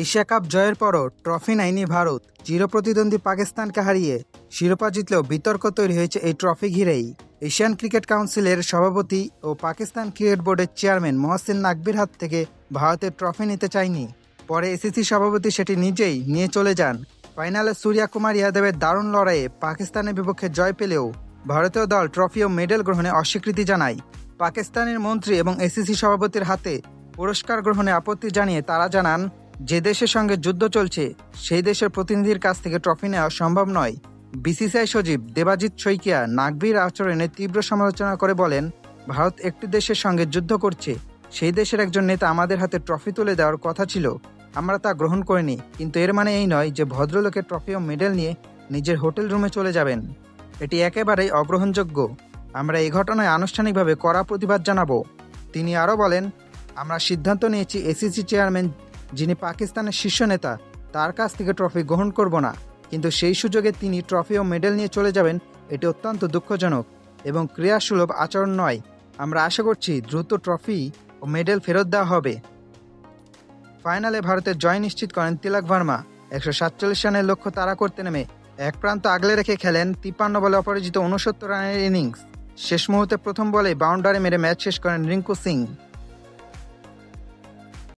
Asia cup জয়ের পরও trophy নেয়নি ভারত। চিরপ্রতিদ্বন্দ্বী পাকিস্তানকে হারিয়ে শিরোপা জিতলেও বিতর্ক তৈরি হয়েছে এই ট্রফি ঘিরেই। এশিয়ান ক্রিকেট কাউন্সিলের সভাপতি ও পাকিস্তান ক্রিকেট বোর্ডের চেয়ারম্যান মহসিন নাকভির হাত থেকে ভারতের ট্রফি নিতে চায়নি। পরে এসিসি সভাপতি সেটি নিজেই নিয়ে চলে যান। ফাইনালে সূর্যা কুমার ইয়াদবের দারুণ লড়াইয়ে পাকিস্তানের বিপক্ষে জয় পেলেও ভারতীয় দল ট্রফি ও মেডেল গ্রহণে অস্বীকৃতি জানায়। পাকিস্তানের মন্ত্রী এবং এসিসি সভাপতির হাতে পুরস্কার গ্রহণে আপত্তি জানিয়ে তারা জানান, যে দেশের সঙ্গে যুদ্ধ চলছে সেই দেশের প্রতিনিধির কাছ থেকে ট্রফি নেওয়া সম্ভব নয়। বিসিসিআই সচিব দেবাজিৎ শইকিয়া নাকভির আচরণে তীব্র সমালোচনা করে বলেন, ভারত একটি দেশের সঙ্গে যুদ্ধ করছে, সেই দেশের একজন নেতা আমাদের হাতে ট্রফি তুলে দেওয়ার কথা ছিল, আমরা তা গ্রহণ করিনি, কিন্তু এর মানে এই নয় যে ভদ্রলোকের ট্রফি ও মেডেল নিয়ে নিজের হোটেল রুমে চলে যাবেন। এটি একেবারেই অগ্রহণযোগ্য। আমরা এই ঘটনায় আনুষ্ঠানিকভাবে কড়া প্রতিবাদ জানাবো। তিনি আরও বলেন, আমরা সিদ্ধান্ত নিয়েছি এসিসি চেয়ারম্যান যিনি পাকিস্তানের শীর্ষ নেতা তার কাছ থেকে ট্রফি গ্রহণ করব না, কিন্তু সেই সুযোগে তিনি ট্রফি ও মেডেল নিয়ে চলে যাবেন, এটি অত্যন্ত দুঃখজনক এবং ক্রীড়াসুলভ আচরণ নয়। আমরা আশা করছি দ্রুত ট্রফি ও মেডেল ফেরত দেওয়া হবে। ফাইনালে ভারতের জয় নিশ্চিত করেন তিলক ভার্মা। 147 রানের লক্ষ্য তাড়া করতে নেমে এক প্রান্ত আগলে রেখে খেলেন 53 বলে অপরাজিত 69 রানের ইনিংস। শেষ মুহূর্তে প্রথম বলেই বাউন্ডারি মেরে ম্যাচ শেষ করেন রিঙ্কু সিং।